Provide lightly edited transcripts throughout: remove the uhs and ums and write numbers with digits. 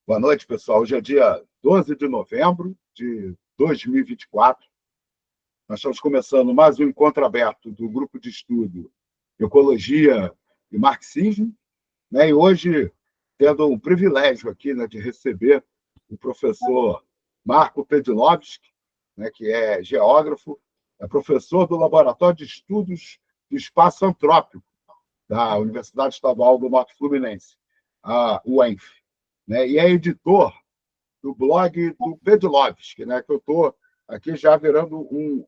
Boa noite, pessoal. Hoje é dia 12 de novembro de 2024. Nós estamos começando mais um encontro aberto do grupo de estudo Ecologia e Marxismo, né? E hoje, tendo um privilégio aqui, né, de receber o professor Marco Pedlovski, né, que é geógrafo, é professor do Laboratório de Estudos do Espaço Antrópico da Universidade Estadual do Norte Fluminense, a UENF, né? E é editor do blog do Pedlovski, né? Que eu estou aqui já virando um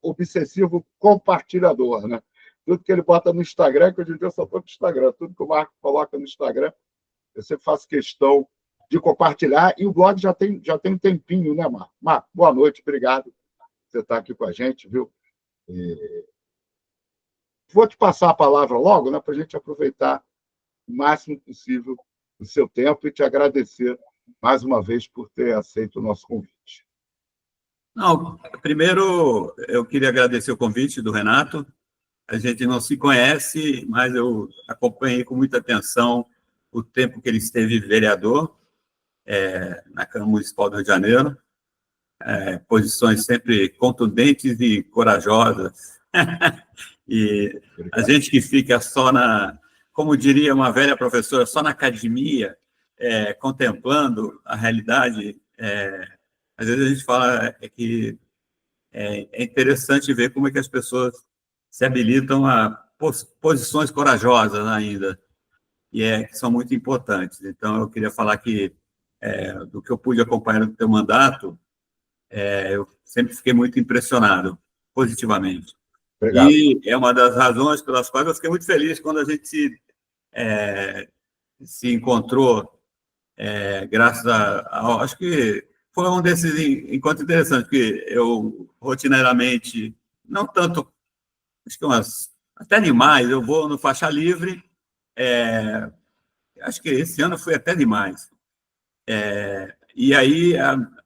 obsessivo compartilhador, né? Tudo que ele bota no Instagram, que hoje em dia eu só estou no Instagram, tudo que o Marco coloca no Instagram, eu sempre faço questão de compartilhar, e o blog já tem um tempinho, né, Marco? Marco, boa noite, obrigado por você estar aqui com a gente, viu? Vou te passar a palavra logo, né, para a gente aproveitar o máximo possível o seu tempo e te agradecer mais uma vez por ter aceito o nosso convite. Não, primeiro eu queria agradecer o convite do Renato. A gente não se conhece, mas eu acompanhei com muita atenção o tempo que ele esteve vereador na Câmara Municipal do Rio de Janeiro. Posições sempre contundentes e corajosas. E a gente que fica só como diria uma velha professora, só na academia, contemplando a realidade, às vezes a gente fala que é interessante ver como é que as pessoas se habilitam a posições corajosas ainda, e que são muito importantes. Então, eu queria falar que, do que eu pude acompanhar no teu mandato, eu sempre fiquei muito impressionado, positivamente. Obrigado. E é uma das razões pelas quais eu fiquei muito feliz quando a gente se encontrou, graças acho que foi um desses encontros interessantes, porque eu, rotineiramente, não tanto, acho que até demais, eu vou no faixa livre, acho que esse ano foi até demais. E aí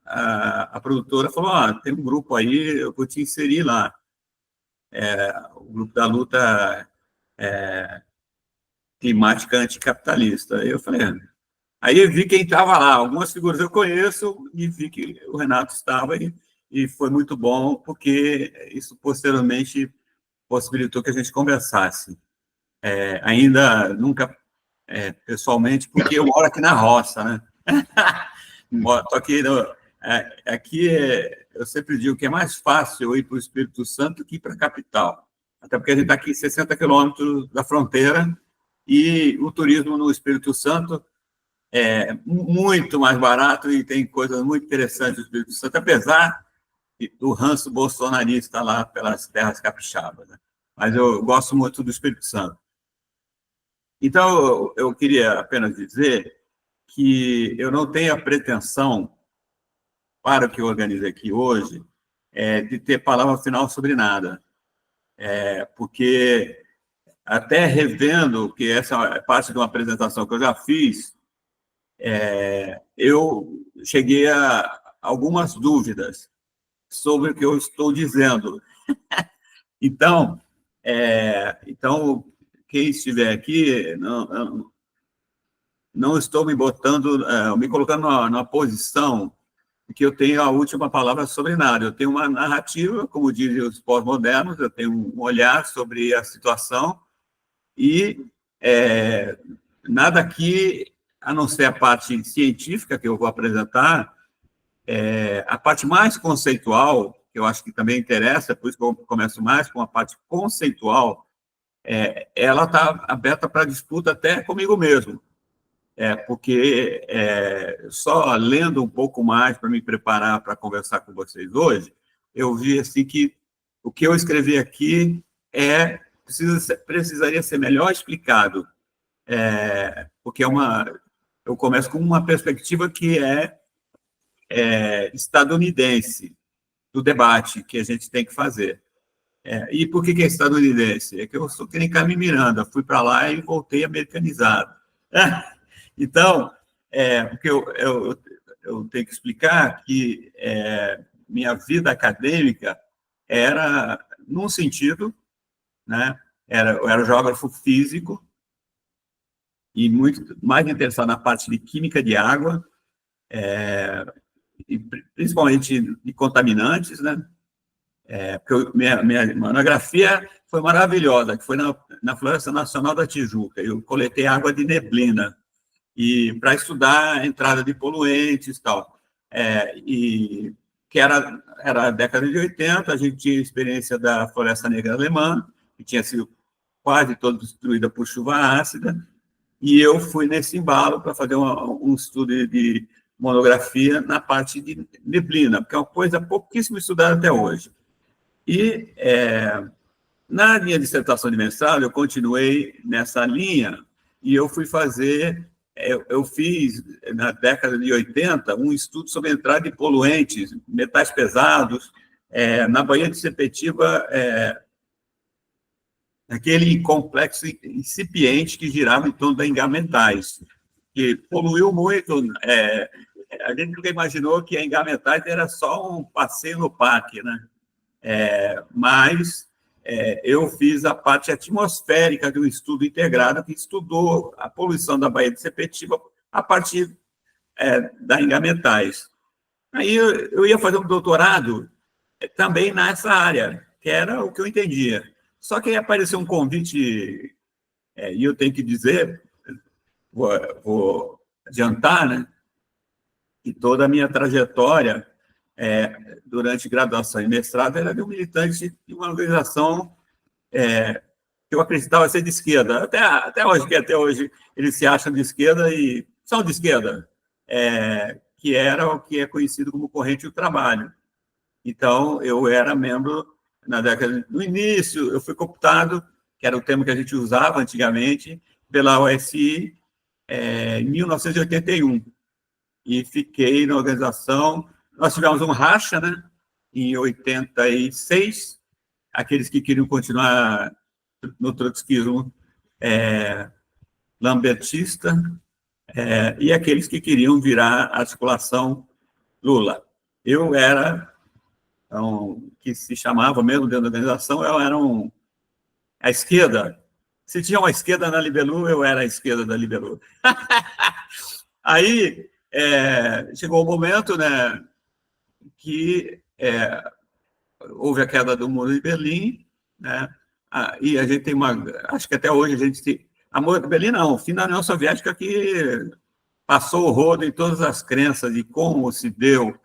a produtora falou, tem um grupo aí, eu vou te inserir lá. O grupo da luta climática anticapitalista. Aí eu falei, aí eu vi quem estava lá, algumas figuras eu conheço, e vi que o Renato estava, e foi muito bom, porque isso posteriormente possibilitou que a gente conversasse. Ainda nunca pessoalmente, porque eu moro aqui na roça, né? Estou aqui, aqui eu sempre digo que é mais fácil eu ir para o Espírito Santo que ir para a capital, até porque a gente está aqui 60 quilômetros da fronteira, e o turismo no Espírito Santo é muito mais barato e tem coisas muito interessantes no Espírito Santo, apesar do ranço bolsonarista lá pelas terras capixabas, né? Mas eu gosto muito do Espírito Santo. Então, eu queria apenas dizer que eu não tenho a pretensão, para o que eu organizei aqui hoje, de ter palavra final sobre nada, porque até revendo, que essa é parte de uma apresentação que eu já fiz, eu cheguei a algumas dúvidas sobre o que eu estou dizendo. Então, quem estiver aqui, não estou me me colocando numa posição que eu tenho a última palavra sobre nada. Eu tenho uma narrativa, como dizem os pós-modernos, eu tenho um olhar sobre a situação, e nada aqui, a não ser a parte científica que eu vou apresentar, a parte mais conceitual, que eu acho que também interessa, por isso que eu começo mais com a parte conceitual, ela está aberta para disputa até comigo mesmo, porque só lendo um pouco mais para me preparar para conversar com vocês hoje, eu vi assim que o que eu escrevi aqui precisaria ser melhor explicado, porque eu começo com uma perspectiva que estadunidense, do debate que a gente tem que fazer. E por que é estadunidense? É que eu sou que nem Carmen Miranda, fui para lá e voltei americanizado. Então, o que eu tenho que explicar que minha vida acadêmica era num sentido, né? Eu era geógrafo físico e muito mais interessado na parte de química de água, e principalmente de contaminantes, né? Porque minha monografia foi maravilhosa, que foi na Floresta Nacional da Tijuca. Eu coletei água de neblina e para estudar a entrada de poluentes e tal. E que era a década de 80, a gente tinha experiência da Floresta Negra Alemã, que tinha sido quase toda destruída por chuva ácida, e eu fui nesse embalo para fazer um estudo de monografia na parte de neblina, que é uma coisa pouquíssimo estudada até hoje. E na minha dissertação de mestrado, eu continuei nessa linha e eu fui fazer, eu fiz, na década de 80, um estudo sobre a entrada de poluentes, metais pesados, na Baía de Sepetiba, aquele complexo incipiente que girava em torno da Engametais, que poluiu muito. A gente nunca imaginou que a Engametais era só um passeio no parque, né? Mas eu fiz a parte atmosférica de um estudo integrado que estudou a poluição da Baía de Sepetiba a partir da Engametais. Aí eu ia fazer um doutorado também nessa área, que era o que eu entendia. Só que aí apareceu um convite, e eu tenho que dizer, vou adiantar, né, que toda a minha trajetória durante graduação e mestrado era de um militante de uma organização que eu acreditava ser de esquerda. Até hoje eles se acham de esquerda e são de esquerda, que era o que é conhecido como Corrente do Trabalho. Então, eu era membro, no início, eu fui cooptado, que era o termo que a gente usava antigamente, pela OSI, em 1981. E fiquei na organização. Nós tivemos um racha, né, em 86, aqueles que queriam continuar no trotskismo lambertista, e aqueles que queriam virar a articulação Lula. Eu era, que se chamava mesmo dentro da organização, eu era a esquerda. Se tinha uma esquerda na Libelu, eu era a esquerda da Libelu. Aí chegou o momento, né, que houve a queda do Muro de Berlim, né, e a gente tem acho que até hoje a gente tem, a Muro de Berlim não, o fim da União Soviética que passou o rodo em todas as crenças de como se deu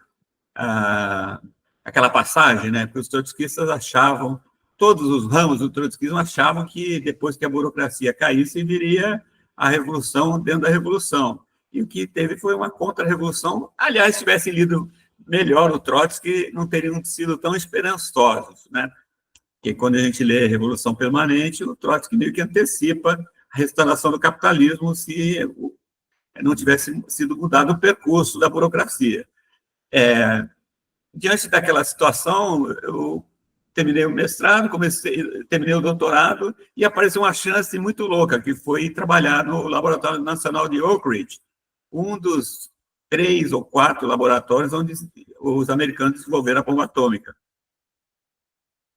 aquela passagem, né, que os trotskistas achavam, todos os ramos do trotskismo achavam que depois que a burocracia caísse, viria a revolução dentro da revolução. E o que teve foi uma contra-revolução. Aliás, se tivesse lido melhor o Trotsky, não teriam sido tão esperançosos, né? Porque quando a gente lê Revolução Permanente, o Trotsky meio que antecipa a restauração do capitalismo se não tivesse sido mudado o percurso da burocracia. Diante daquela situação, eu terminei o mestrado, terminei o doutorado e apareceu uma chance muito louca, que foi trabalhar no Laboratório Nacional de Oak Ridge, um dos 3 ou 4 laboratórios onde os americanos desenvolveram a bomba atômica.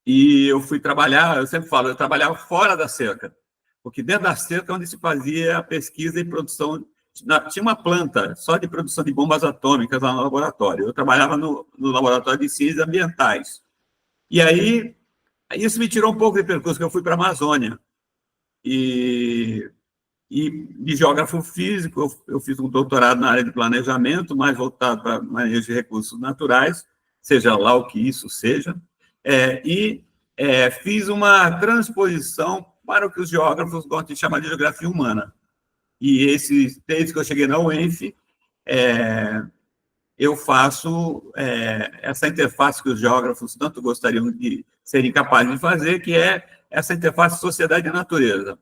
E eu fui trabalhar, eu sempre falo, eu trabalhava fora da cerca, porque dentro da cerca é onde se fazia a pesquisa e produção. Tinha uma planta só de produção de bombas atômicas lá no laboratório. Eu trabalhava no laboratório de ciências ambientais. E aí, isso me tirou um pouco de percurso, que eu fui para a Amazônia. E de geógrafo físico, eu fiz um doutorado na área de planejamento, mais voltado para manejo de recursos naturais, seja lá o que isso seja, fiz uma transposição para o que os geógrafos gostam de chamar de geografia humana. E desde que eu cheguei na UENF, eu faço essa interface que os geógrafos tanto gostariam de serem capazes de fazer, que é essa interface sociedade e natureza.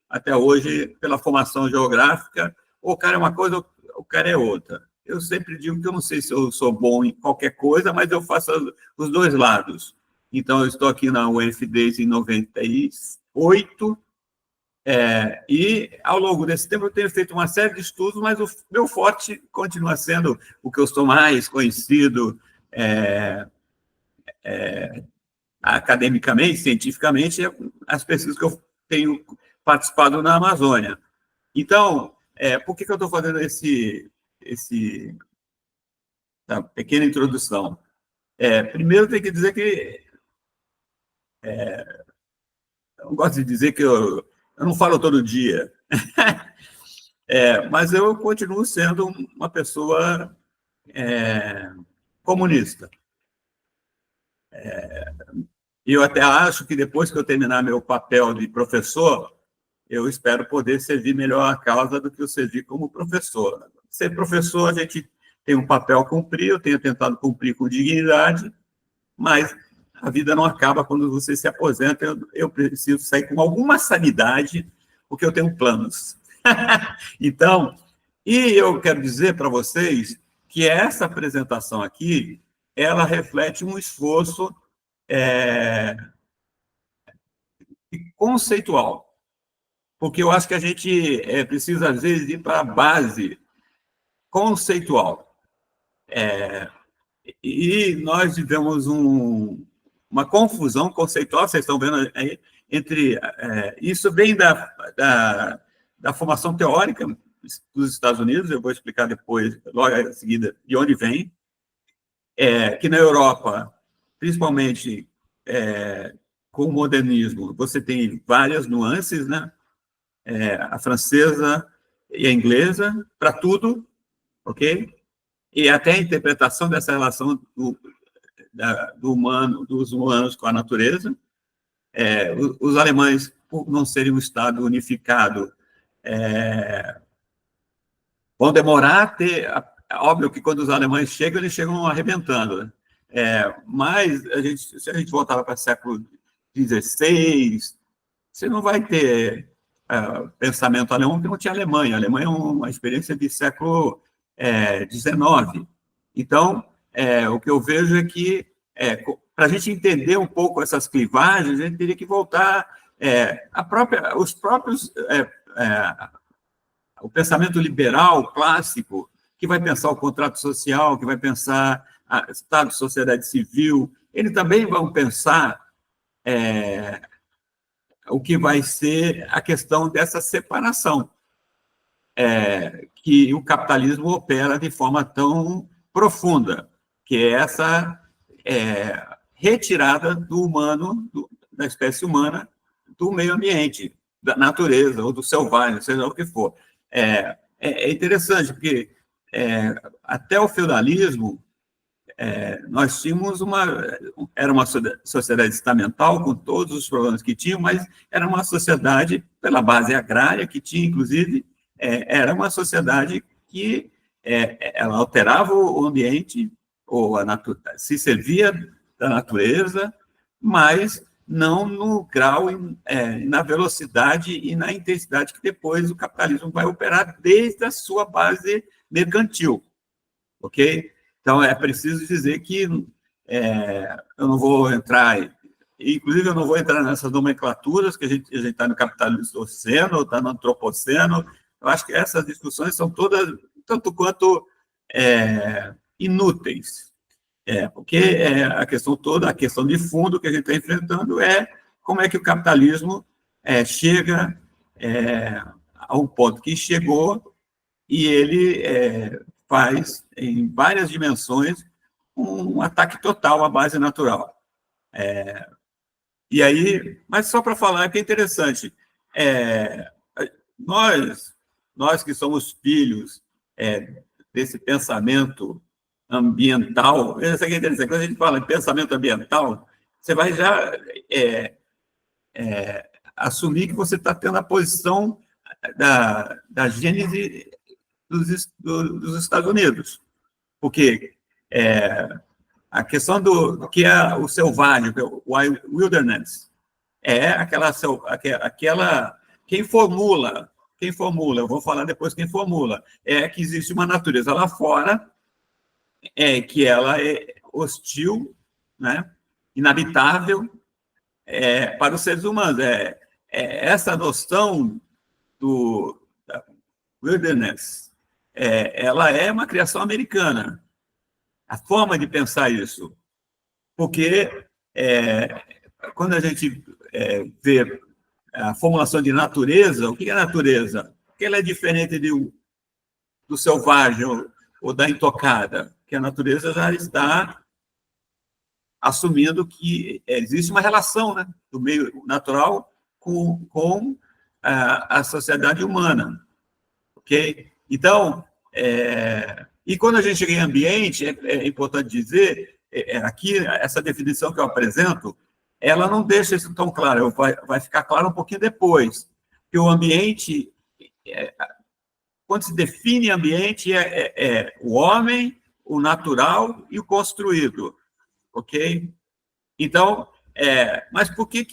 Até hoje, pela formação geográfica, o cara é uma coisa, o cara é outra. Eu sempre digo que eu não sei se eu sou bom em qualquer coisa, mas eu faço os dois lados. Então, eu estou aqui na UENF desde 98, e ao longo desse tempo eu tenho feito uma série de estudos, mas o meu forte continua sendo o que eu sou mais conhecido academicamente, cientificamente, as pesquisas que eu tenho participado na Amazônia. Então, por que eu estou fazendo esse essa pequena introdução. Primeiro, tem que dizer que eu gosto de dizer que eu não falo todo dia, mas eu continuo sendo uma pessoa comunista. E eu até acho que depois que eu terminar meu papel de professor, eu espero poder servir melhor a causa do que eu servir como professor. Ser professor, a gente tem um papel a cumprir, eu tenho tentado cumprir com dignidade, mas a vida não acaba quando você se aposenta. Eu preciso sair com alguma sanidade, porque eu tenho planos. Então, e eu quero dizer para vocês que essa apresentação aqui, ela reflete um esforço conceitual, porque eu acho que a gente precisa, às vezes, ir para a base conceitual. E nós tivemos uma confusão conceitual, vocês estão vendo aí, entre... isso vem da formação teórica dos Estados Unidos, eu vou explicar depois, logo em seguida, de onde vem, que na Europa, principalmente com o modernismo, você tem várias nuances, né? A francesa e a inglesa, para tudo, ok? E até a interpretação dessa relação dos humanos com a natureza. Os alemães, por não serem um Estado unificado, vão demorar a ter... Óbvio que quando os alemães chegam, eles chegam arrebentando, né? Mas se a gente voltar para o século XVI, você não vai ter pensamento alemão, porque não tinha Alemanha. A Alemanha é uma experiência de século XIX. Então, o que eu vejo é que, para a gente entender um pouco essas clivagens, a gente teria que voltar o pensamento liberal clássico, que vai pensar o contrato social, que vai pensar Estado, sociedade civil, eles também vão pensar o que vai ser a questão dessa separação, que o capitalismo opera de forma tão profunda, que é essa retirada do humano, da espécie humana, do meio ambiente, da natureza, ou do selvagem, seja o que for. É interessante, porque até o feudalismo, nós tínhamos era uma sociedade estamental, com todos os problemas que tinha, mas era uma sociedade, pela base agrária, que tinha, inclusive, era uma sociedade que ela alterava o ambiente, ou se servia da natureza, mas não no grau, na velocidade e na intensidade que depois o capitalismo vai operar desde a sua base mercantil, ok? Então, é preciso dizer que eu não vou entrar, inclusive eu não vou entrar nessas nomenclaturas, que a gente está no capitalistoceno, ou está no antropoceno. Eu acho que essas discussões são todas, tanto quanto inúteis, porque a questão toda, a questão de fundo que a gente está enfrentando é como é que o capitalismo chega a um ponto que chegou e ele faz, em várias dimensões, um ataque total à base natural. E aí, mas só para falar que é interessante, nós que somos filhos desse pensamento ambiental, isso aqui é interessante, quando a gente fala em pensamento ambiental, você vai já assumir que você está tendo a posição da gênese dos Estados Unidos, porque a questão do que é o selvagem, o wilderness, quem formula, eu vou falar depois quem formula, que existe uma natureza lá fora, que ela é hostil, né, inabitável para os seres humanos. Essa noção do wilderness, ela é uma criação americana, a forma de pensar isso, porque quando a gente vê a formulação de natureza, o que é natureza? Que ela é diferente do selvagem ou da intocada, que a natureza já está assumindo que existe uma relação, né, do meio natural com a sociedade humana, ok? Então, e quando a gente chega em ambiente, é importante dizer, aqui, essa definição que eu apresento, ela não deixa isso tão claro, vai ficar claro um pouquinho depois, que o ambiente, quando se define ambiente, o homem, o natural e o construído, ok? Então, mas por que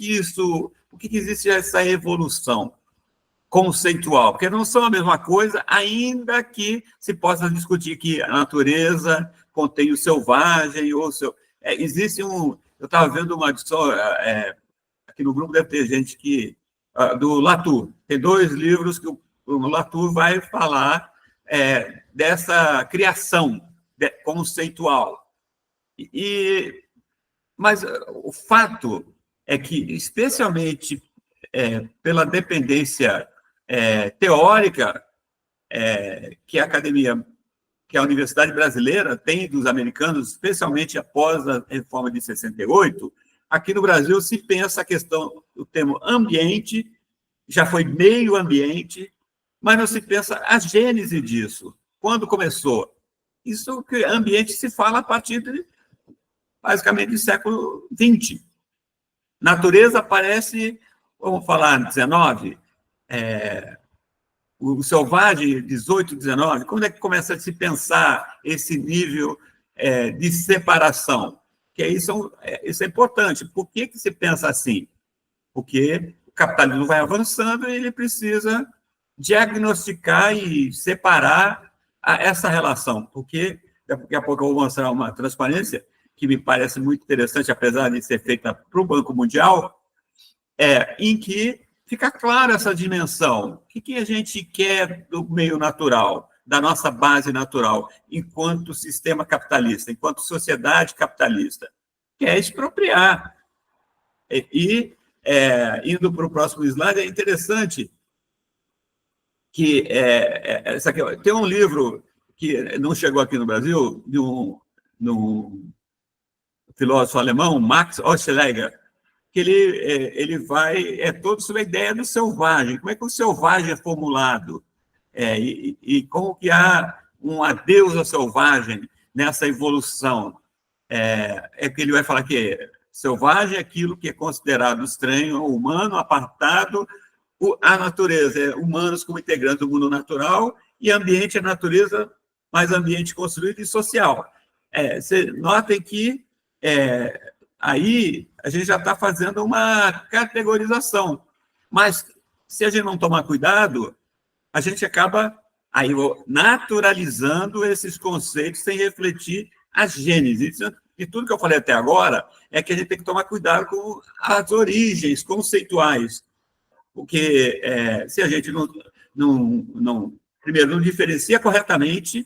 existe essa evolução conceitual? Porque não são a mesma coisa, ainda que se possa discutir que a natureza contém o selvagem, ou existe eu estava vendo uma edição, aqui no grupo deve ter gente do Latour, tem 2 livros que o Latour vai falar dessa criação conceitual. Mas o fato é que, especialmente pela dependência teórica que a academia, que a Universidade Brasileira tem dos americanos, especialmente após a reforma de 68, aqui no Brasil se pensa a questão, o termo ambiente, já foi meio ambiente, mas não se pensa a gênese disso. Quando começou? Isso que ambiente se fala a partir basicamente do século XX. Natureza aparece, vamos falar, 19, o selvagem, 18, 19. Quando é que começa a se pensar esse nível de separação? Que isso é importante. Por que se pensa assim? Porque o capitalismo vai avançando e ele precisa diagnosticar e separar essa relação. Porque, daqui a pouco eu vou mostrar uma transparência que me parece muito interessante, apesar de ser feita para o Banco Mundial, em que fica clara essa dimensão. O que a gente quer do meio natural, da nossa base natural, enquanto sistema capitalista, enquanto sociedade capitalista? Quer expropriar. Indo para o próximo slide, é interessante que essa aqui, tem um livro que não chegou aqui no Brasil, de um filósofo alemão, Max Oschleger, que ele vai todo sobre a ideia do selvagem. Como é que o selvagem é formulado? E como que há um adeus ao selvagem nessa evolução? Que ele vai falar que selvagem é aquilo que é considerado estranho ao humano, apartado, a natureza, humanos como integrantes do mundo natural, e ambiente é natureza, mais ambiente construído e social. Notem que aí a gente já está fazendo uma categorização, mas se a gente não tomar cuidado, a gente acaba aí naturalizando esses conceitos sem refletir a gênese. E tudo que eu falei até agora é que a gente tem que tomar cuidado com as origens conceituais, porque se a gente primeiro, não diferencia corretamente o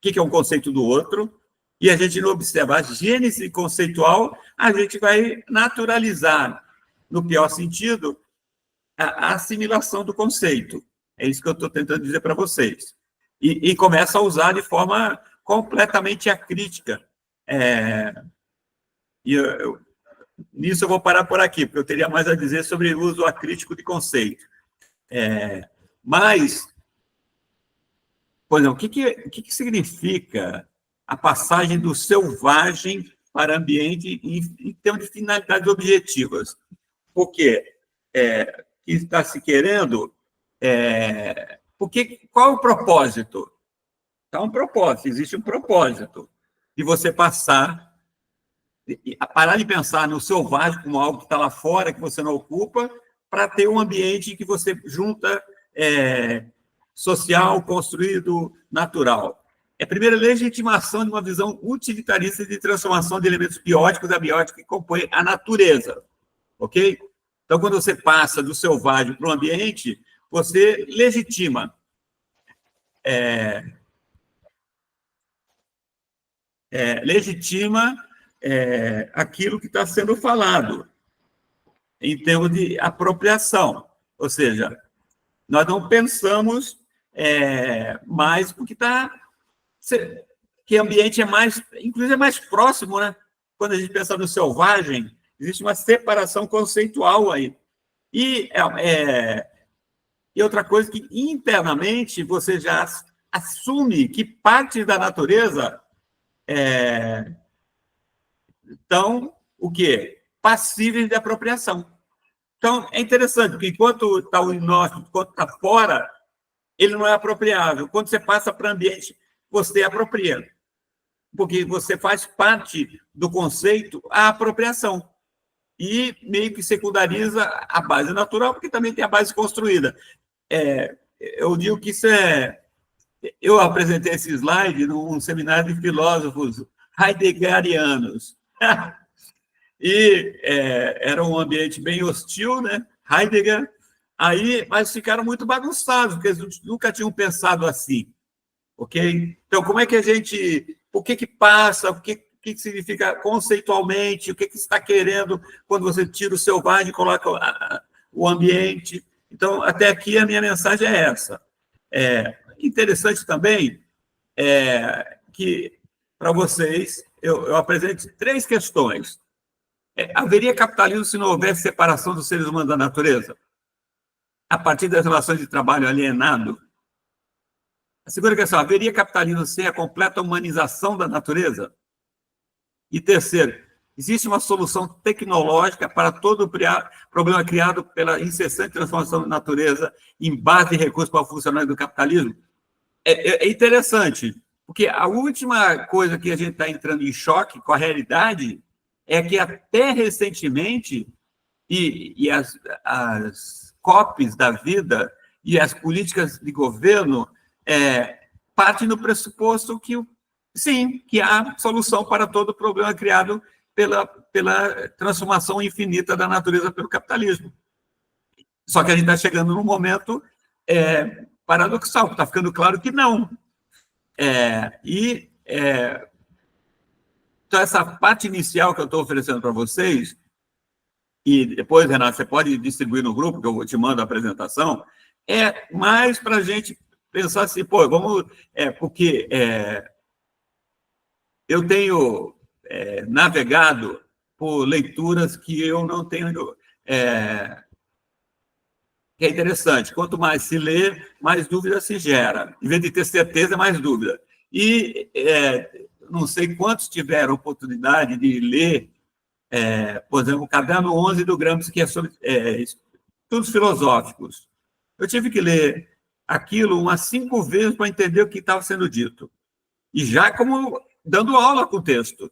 que é um conceito do outro, e a gente não observa a gênese conceitual, a gente vai naturalizar, no pior sentido, a assimilação do conceito. É isso que eu estou tentando dizer para vocês. E começa a usar de forma completamente acrítica. Nisso eu vou parar por aqui, porque eu teria mais a dizer sobre o uso acrítico de conceito. Mas, por exemplo, o que significa a passagem do selvagem para ambiente em termos de finalidades objetivas? Porque está se querendo... qual é o propósito? Existe um propósito de você parar de pensar no selvagem como algo que está lá fora, que você não ocupa, para ter um ambiente que você junta social, construído, natural. É a primeira legitimação de uma visão utilitarista de transformação de elementos bióticos e abióticos que compõem a natureza. Ok? Então, quando você passa do selvagem para o ambiente, você legitima aquilo que está sendo falado em termos de apropriação. Ou seja, nós não pensamos mais porque está... que ambiente é mais, inclusive é mais próximo, né? Quando a gente pensa no selvagem, existe uma separação conceitual aí. E outra coisa que internamente você já assume que parte da natureza estão o quê? Passíveis de apropriação. Então, é interessante, porque enquanto está o inóspito, enquanto está fora, ele não é apropriável. Quando você passa para o ambiente, você apropria. Porque você faz parte do conceito a apropriação. E meio que secundariza a base natural, porque também tem a base construída. Eu digo que isso é... Eu apresentei esse slide num seminário de filósofos heideggerianos. E era um ambiente bem hostil, né? Heidegger. Aí, mas ficaram muito bagunçados, porque eles nunca tinham pensado assim. Ok? Então, como é que a gente... O que passa? O que significa conceitualmente? O que você está querendo quando você tira o selvagem e coloca o ambiente? Então, até aqui, a minha mensagem é essa. Interessante também que, para vocês, eu apresento 3 questões. Haveria capitalismo se não houvesse separação dos seres humanos da natureza? A partir das relações de trabalho alienado? A segunda questão, haveria capitalismo sem a completa humanização da natureza? E terceiro, existe uma solução tecnológica para todo o problema criado pela incessante transformação da natureza em base de recursos para o funcionamento do capitalismo? É interessante, porque a última coisa que a gente está entrando em choque com a realidade é que até recentemente, e as COPs da vida e as políticas de governo partem do pressuposto que, sim, que há solução para todo o problema criado pela transformação infinita da natureza pelo capitalismo. Só que a gente está chegando num momento paradoxal, está ficando claro que não. Então, essa parte inicial que eu estou oferecendo para vocês, e depois, Renato, você pode distribuir no grupo, que eu te mando a apresentação, é mais para a gente pensar assim, pô, vamos... porque eu tenho navegado por leituras que eu não tenho... que é interessante, quanto mais se lê, mais dúvida se gera. Em vez de ter certeza, mais dúvida. E não sei quantos tiveram oportunidade de ler, por exemplo, o Caderno 11 do Gramsci, que é sobre estudos filosóficos. Eu tive que ler aquilo umas 5 vezes para entender o que estava sendo dito. E já como dando aula com o texto.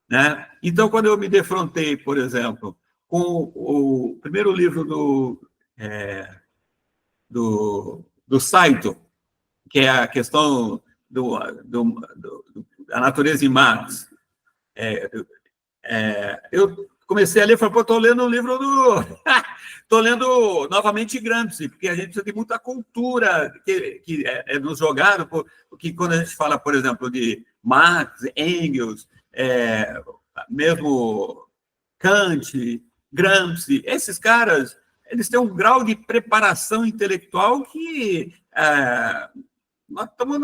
Né? Então, quando eu me defrontei, por exemplo, com o primeiro livro do Saito, que é a questão da natureza em Marx, eu comecei a ler e falei, pô, estou lendo um livro estou lendo novamente Gramsci, porque a gente precisa de muita cultura que é nos jogado, porque quando a gente fala, por exemplo, de Marx, Engels, mesmo Kant, Gramsci, esses caras, eles têm um grau de preparação intelectual que nós estamos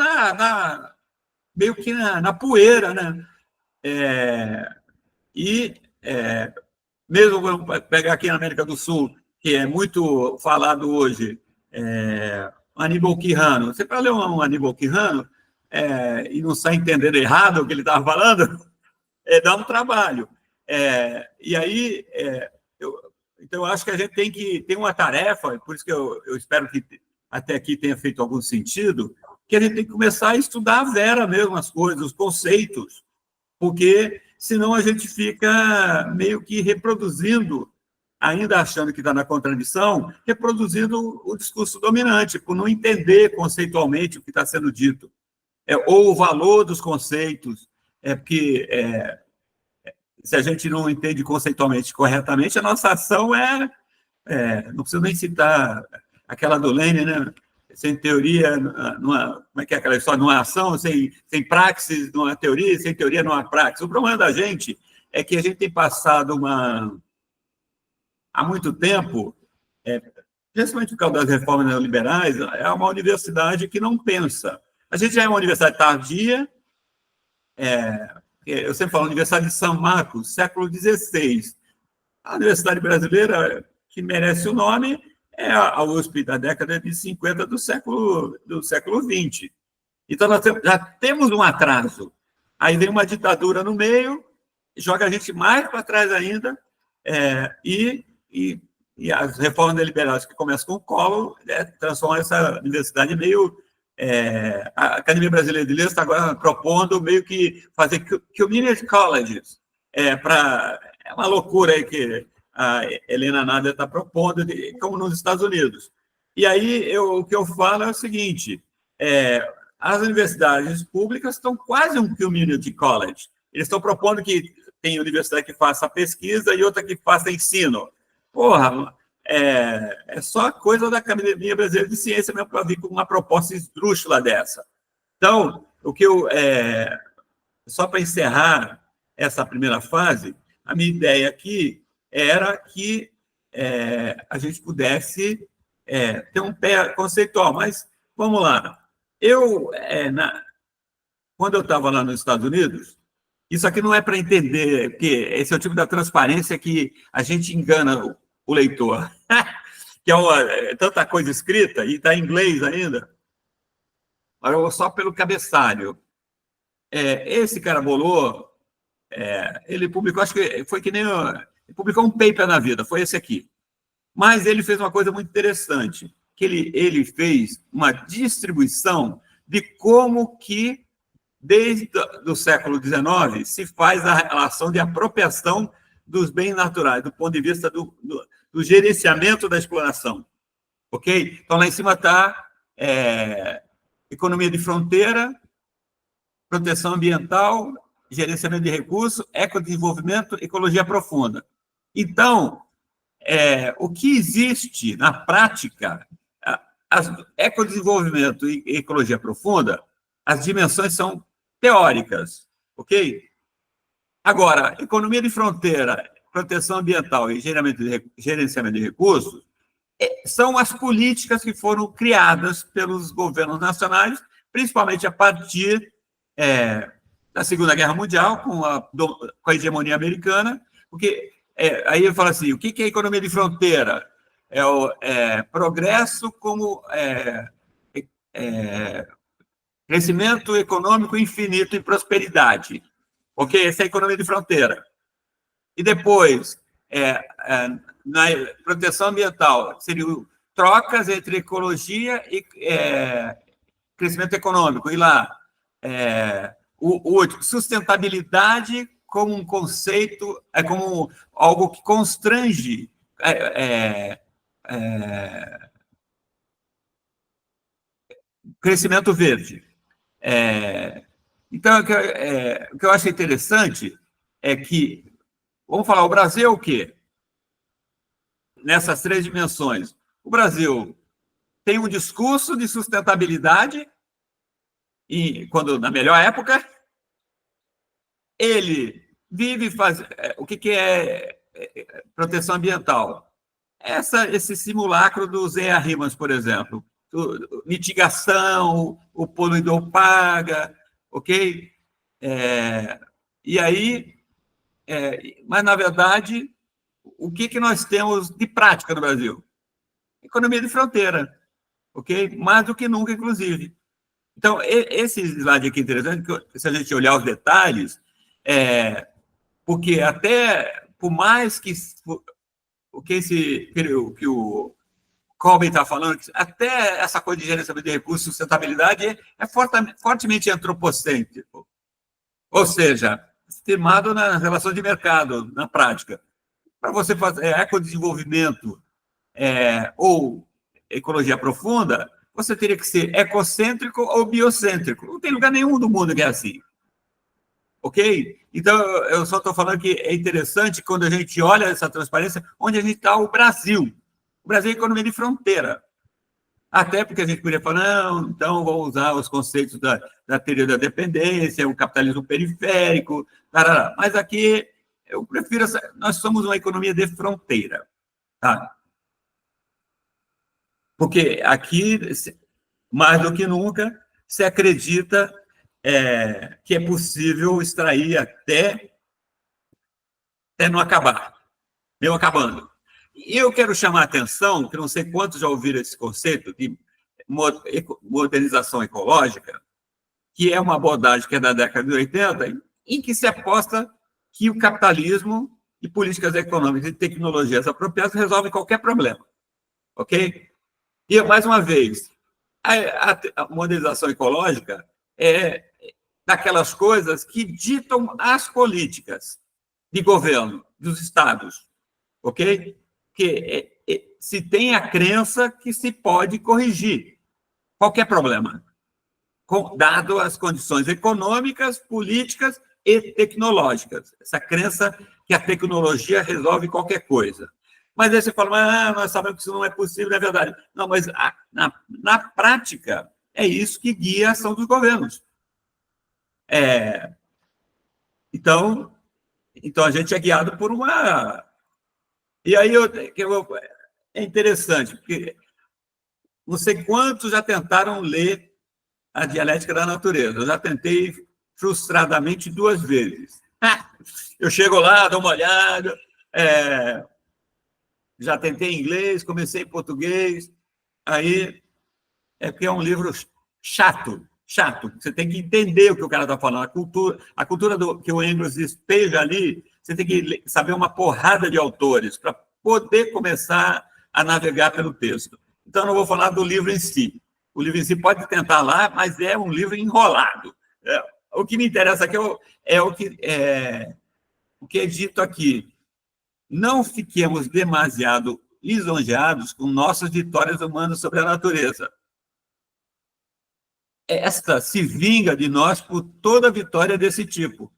meio que na poeira, né? Mesmo vamos pegar aqui na América do Sul, que é muito falado hoje, Aníbal Quijano. Você para ler um Aníbal Quijano e não sai entendendo errado o que ele estava falando, dá um trabalho. E aí, então, eu acho que a gente tem que ter uma tarefa, por isso que eu espero que até aqui tenha feito algum sentido, que a gente tem que começar a estudar a vera mesmo, as coisas, os conceitos, porque senão a gente fica meio que reproduzindo, ainda achando que está na contradição, reproduzindo o discurso dominante, por não entender conceitualmente o que está sendo dito, ou o valor dos conceitos, porque se a gente não entende conceitualmente corretamente, a nossa ação não preciso nem citar aquela do Lênin, né? Sem teoria, como é que é aquela história? Não há ação, sem praxis, não há teoria, sem teoria não há praxis. O problema da gente é que a gente tem passado há muito tempo, principalmente por causa das reformas neoliberais, é uma universidade que não pensa. A gente já é uma universidade tardia, eu sempre falo, Universidade de São Marcos, século XVI. A Universidade Brasileira, que merece o nome, é a USP da década de 50 do século XX. Então, nós já temos um atraso. Aí vem uma ditadura no meio, joga a gente mais para trás ainda, e as reformas neoliberais que começam com o Collor transformam essa universidade meio... a Academia Brasileira de Letras está agora propondo meio que fazer community colleges, é uma loucura aí que a Helena Nader está propondo, como nos Estados Unidos. E aí, o que eu falo é o seguinte, as universidades públicas estão quase um community college. Eles estão propondo que tem universidade que faça pesquisa e outra que faça ensino. Porra, é só coisa da Academia Brasileira de Ciência mesmo para vir com uma proposta esdrúxula dessa. Então, só para encerrar essa primeira fase, a minha ideia aqui era que a gente pudesse ter um pé conceitual, mas vamos lá. Quando eu estava lá nos Estados Unidos, isso aqui não é para entender, porque esse é o tipo da transparência que a gente engana o leitor, que é tanta coisa escrita e está em inglês ainda. Só pelo cabeçalho. Esse cara bolou, ele publicou, acho que foi que nem... Ele publicou um paper na vida, foi esse aqui. Mas ele fez uma coisa muito interessante, que ele fez uma distribuição de como que, desde o século XIX, se faz a relação de apropriação dos bens naturais, do ponto de vista do gerenciamento da exploração. Ok? Então, lá em cima está economia de fronteira, proteção ambiental, gerenciamento de recursos, ecodesenvolvimento, ecologia profunda. Então, o que existe na prática, ecodesenvolvimento e ecologia profunda, as dimensões são teóricas, ok? Agora, economia de fronteira, proteção ambiental e gerenciamento de recursos são as políticas que foram criadas pelos governos nacionais, principalmente a partir da Segunda Guerra Mundial, com a hegemonia americana, porque aí ele fala assim, o que é economia de fronteira? Progresso como crescimento econômico infinito e prosperidade. Ok? Essa é a economia de fronteira. E depois, na proteção ambiental, seriam trocas entre ecologia e crescimento econômico. E lá, sustentabilidade como um conceito, como algo que constrange crescimento verde. Então, o que eu acho interessante é que, vamos falar, o Brasil é o quê? Nessas três dimensões. O Brasil tem um discurso de sustentabilidade, e quando na melhor época, ele vive o que é proteção ambiental? Esse simulacro do Zé Arrimas, por exemplo, mitigação, o poluidor paga, ok? E aí, mas na verdade, o que nós temos de prática no Brasil? Economia de fronteira, ok? Mais do que nunca, inclusive. Então, esse slide aqui é interessante, se a gente olhar os detalhes, porque até, por mais que o Colby está falando, até essa coisa de gerenciamento de recursos, sustentabilidade, é fortemente antropocêntrico. Ou seja, estimado nas relações de mercado, na prática. Para você fazer ecodesenvolvimento ou ecologia profunda, você teria que ser ecocêntrico ou biocêntrico. Não tem lugar nenhum do mundo que é assim. Ok? Então, eu só estou falando que é interessante quando a gente olha essa transparência, onde a gente está o Brasil. O Brasil é economia de fronteira. Até porque a gente poderia falar, não, então vou usar os conceitos da teoria da dependência, o capitalismo periférico, tarará. Mas aqui eu prefiro... Nós somos uma economia de fronteira. Tá? Porque aqui, mais do que nunca, se acredita que é possível extrair até não acabar, mesmo acabando. E eu quero chamar a atenção, que não sei quantos já ouviram esse conceito de modernização ecológica, que é uma abordagem que é da década de 80, em que se aposta que o capitalismo e políticas econômicas e tecnologias apropriadas resolvem qualquer problema. Ok? E, mais uma vez, a modernização ecológica é daquelas coisas que ditam as políticas de governo dos estados, ok? Que se tem a crença que se pode corrigir qualquer problema, dado as condições econômicas, políticas e tecnológicas. Essa crença que a tecnologia resolve qualquer coisa. Mas aí você fala, nós sabemos que isso não é possível, não é verdade. Não, mas na prática, é isso que guia a ação dos governos. Então, a gente é guiado por uma... E aí é interessante, porque não sei quantos já tentaram ler a Dialética da Natureza. Eu já tentei frustradamente 2 vezes. Eu chego lá, dou uma olhada, já tentei em inglês, comecei em português, aí porque é um livro chato. Você tem que entender o que o cara está falando. A cultura que o Engels despeja ali, você tem que saber uma porrada de autores para poder começar a navegar pelo texto. Então, eu não vou falar do livro em si. O livro em si pode tentar lá, mas é um livro enrolado. O que me interessa aqui é o que é dito aqui. Não fiquemos demasiado lisonjeados com nossas vitórias humanas sobre a natureza. Esta se vinga de nós por toda vitória desse tipo.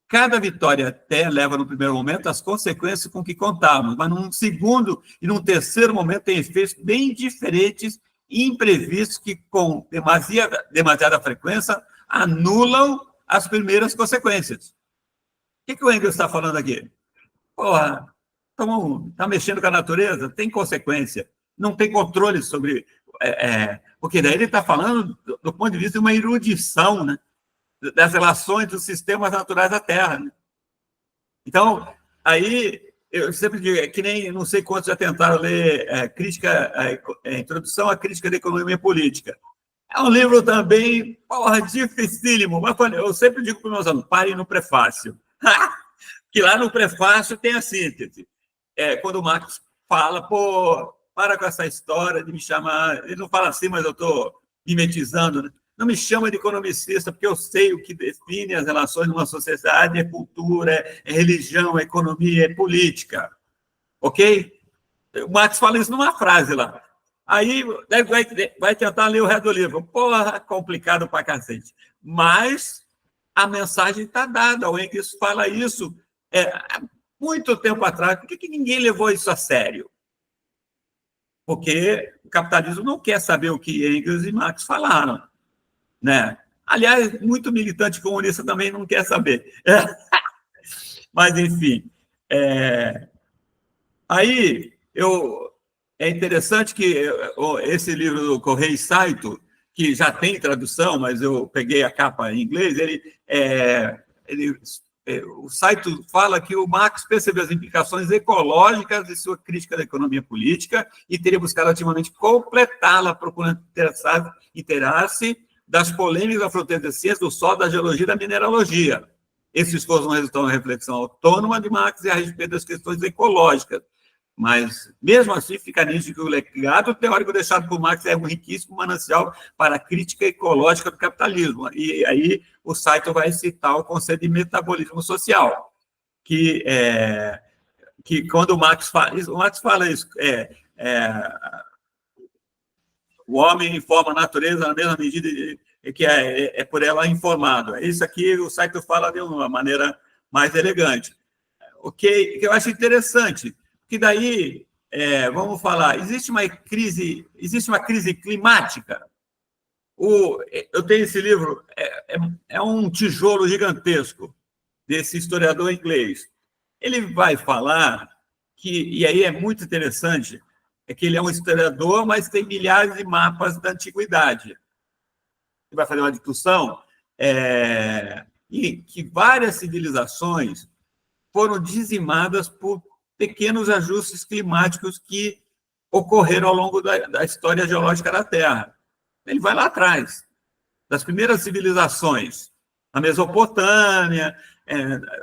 Cada vitória até leva, no primeiro momento, as consequências com que contávamos, mas num segundo e num terceiro momento tem efeitos bem diferentes e imprevistos que, com demasiada frequência, anulam as primeiras consequências. O que o Engels está falando aqui? Porra, está mexendo com a natureza? Tem consequência. Não tem controle sobre... porque daí ele está falando do ponto de vista de uma erudição, né, das relações dos sistemas naturais da Terra. Né? Então, aí, eu sempre digo, que nem, não sei quantos já tentaram ler Introdução à Crítica da Economia Política. É um livro também, dificílimo, mas eu sempre digo para os meus alunos, parem no prefácio. Que lá no prefácio tem a síntese. Quando o Marx fala, para com essa história de me chamar... Ele não fala assim, mas eu estou mimetizando, né? Não me chama de economicista, porque eu sei o que define as relações numa sociedade, é cultura, é religião, é economia, é política. Ok? O Marx fala isso numa frase lá. Aí vai tentar ler o resto do livro. Complicado pra cacete. Mas a mensagem está dada. O Engels fala isso há muito tempo atrás. Por que ninguém levou isso a sério? Porque o capitalismo não quer saber o que Engels e Marx falaram. Né? Aliás, muito militante comunista também não quer saber. Mas, enfim. Aí, é interessante que esse livro do Kohei Saito, que já tem tradução, mas eu peguei a capa em inglês, o Saito fala que o Marx percebeu as implicações ecológicas de sua crítica da economia política e teria buscado ativamente completá-la, procurando interar-se das polêmicas da fronteira da ciência, do solo, da geologia e da mineralogia. Esse esforço não resultou na reflexão autônoma de Marx a respeito das questões ecológicas. Mas, mesmo assim, fica nítido que o legado teórico deixado por Marx é um riquíssimo manancial para a crítica ecológica do capitalismo. E aí o Saito vai citar o conceito de metabolismo social, que quando o Marx fala isso, o homem informa a natureza na mesma medida que é por ela informado. Isso aqui o Saito fala de uma maneira mais elegante. O que eu acho interessante, que daí, vamos falar, existe uma crise climática. Eu tenho esse livro, é um tijolo gigantesco desse historiador inglês. Ele vai falar e aí é muito interessante, que ele é um historiador, mas tem milhares de mapas da antiguidade. Ele vai fazer uma discussão e que várias civilizações foram dizimadas por pequenos ajustes climáticos que ocorreram ao longo da história geológica da Terra. Ele vai lá atrás, das primeiras civilizações, a Mesopotâmia,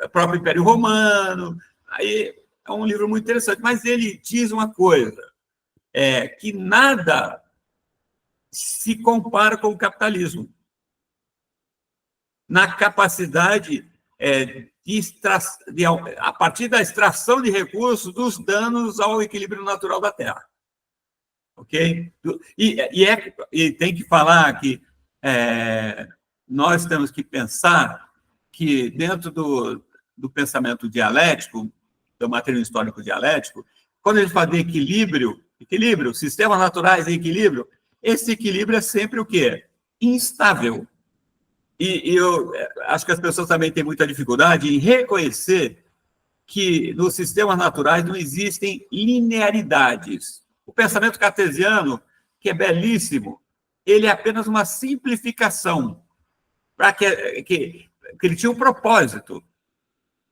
o próprio Império Romano. Aí é um livro muito interessante, mas ele diz uma coisa, que nada se compara com o capitalismo na capacidade a partir da extração de recursos, dos danos ao equilíbrio natural da Terra. Ok? E tem que falar que nós temos que pensar que, dentro do pensamento dialético, do materialismo histórico dialético, quando a gente fala de equilíbrio, sistemas naturais em equilíbrio, esse equilíbrio é sempre o quê? Instável. E eu acho que as pessoas também têm muita dificuldade em reconhecer que nos sistemas naturais não existem linearidades. O pensamento cartesiano, que é belíssimo, ele é apenas uma simplificação, para que ele tinha um propósito.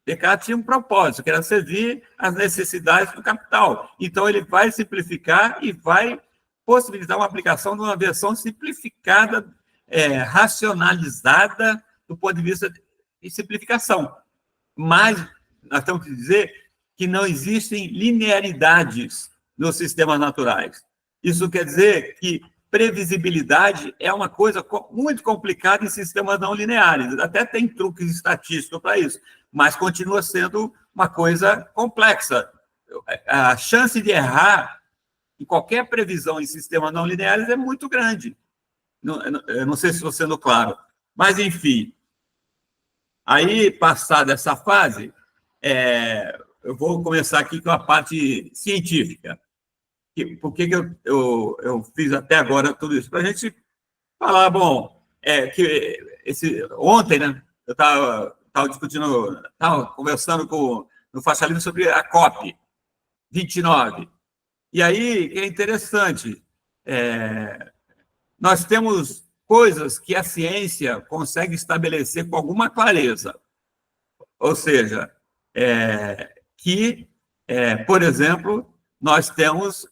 Descartes tinha um propósito, que era servir às necessidades do capital. Então, ele vai simplificar e vai possibilitar uma aplicação de uma versão simplificada, racionalizada do ponto de vista de simplificação. Mas nós temos que dizer que não existem linearidades nos sistemas naturais. Isso quer dizer que previsibilidade é uma coisa muito complicada em sistemas não lineares. Até tem truques estatísticos para isso, mas continua sendo uma coisa complexa. A chance de errar em qualquer previsão em sistemas não lineares é muito grande. Eu não sei se estou sendo claro. Mas, enfim, aí, passada essa fase, eu vou começar aqui com a parte científica. Por que eu fiz até agora tudo isso? Para a gente falar, bom, ontem, né, eu estava discutindo, estava conversando no Faixa Livre sobre a COP 29. E aí, que é interessante, nós temos coisas que a ciência consegue estabelecer com alguma clareza. Ou seja, por exemplo, nós temos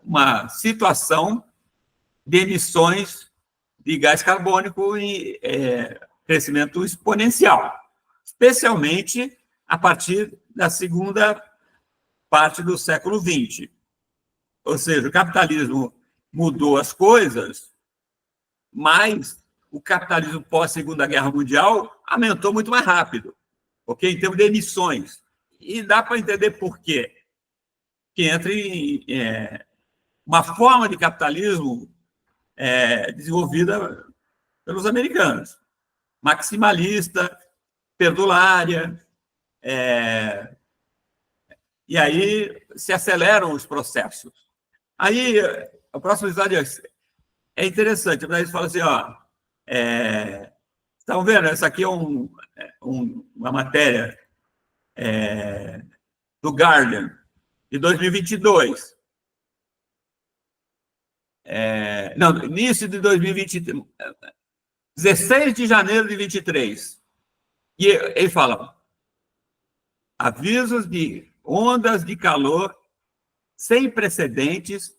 uma situação de emissões de gás carbônico em crescimento exponencial, especialmente a partir da segunda parte do século XX. Ou seja, o capitalismo mudou as coisas, mas o capitalismo pós-Segunda Guerra Mundial aumentou muito mais rápido, ok? Em termos de emissões. E dá para entender por quê. Que entra em uma forma de capitalismo desenvolvida pelos americanos. Maximalista, perdulária, e aí se aceleram os processos. Aí, a próxima slide é interessante, mas eles falam assim, estão vendo? Essa aqui é uma matéria do Guardian, de 2022. Não, início de 2023. 16 de janeiro de 23. E ele fala, avisos de ondas de calor sem precedentes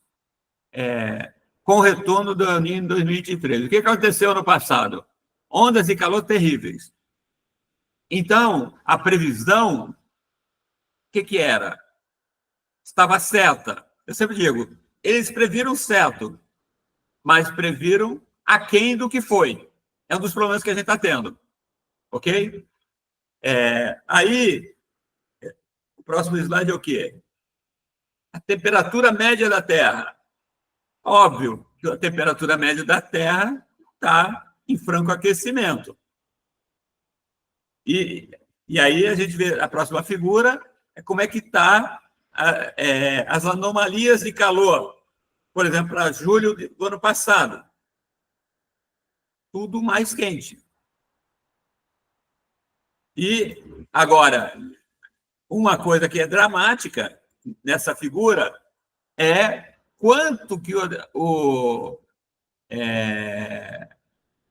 com o retorno do El Niño em 2023. O que aconteceu no passado? Ondas de calor terríveis. Então, a previsão, o que era? Estava certa. Eu sempre digo, eles previram certo, mas previram aquém do que foi. É um dos problemas que a gente está tendo. Ok? Aí, o próximo slide é o quê? A temperatura média da Terra. Óbvio que a temperatura média da Terra está em franco aquecimento. E aí a gente vê a próxima figura, como é que está as anomalias de calor. Por exemplo, para julho do ano passado. Tudo mais quente. E, agora, uma coisa que é dramática nessa figura é quanto que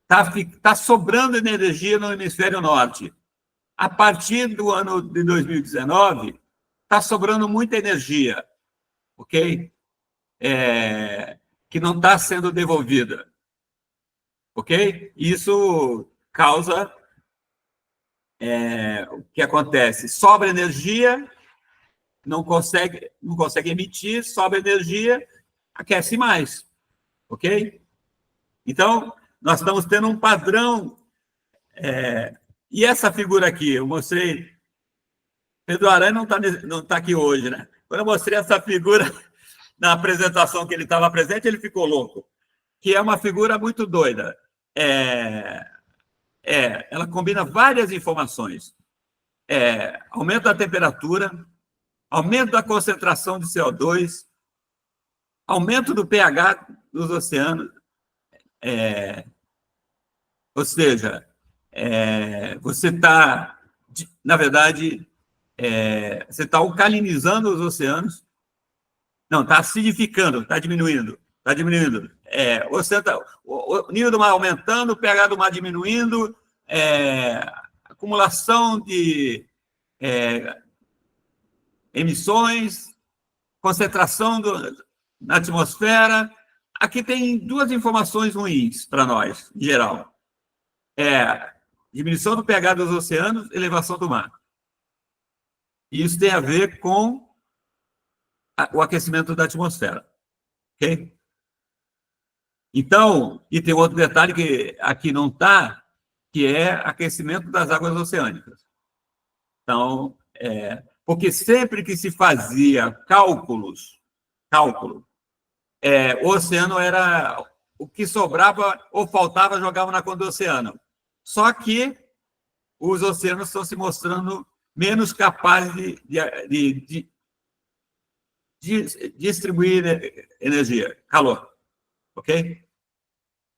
está Está sobrando energia no hemisfério norte. A partir do ano de 2019, está sobrando muita energia, ok? Que não está sendo devolvida, ok? Isso causa o que acontece? Sobra energia, não consegue emitir, sobra energia, aquece mais, ok? Então, nós estamos tendo um padrão. E essa figura aqui, eu mostrei. Pedro Aranha não tá aqui hoje, né? Quando eu mostrei essa figura na apresentação que ele estava presente, ele ficou louco. Que é uma figura muito doida. Ela combina várias informações. Aumento da temperatura, aumento da concentração de CO2, aumento do pH dos oceanos. Ou seja, você está, na verdade, você está alcalinizando os oceanos. Não, está acidificando, está diminuindo. Está diminuindo. O nível do mar aumentando, o pH do mar diminuindo, acumulação de emissões, concentração na atmosfera. Aqui tem duas informações ruins para nós, em geral. Diminuição do pH dos oceanos, elevação do mar. E isso tem a ver com o aquecimento da atmosfera. Ok? Então, e tem outro detalhe que aqui não está, que é aquecimento das águas oceânicas. Então, porque sempre que se fazia cálculo, o oceano era o que sobrava ou faltava, jogava na conta do oceano. Só que os oceanos estão se mostrando menos capazes de distribuir energia, calor. Ok?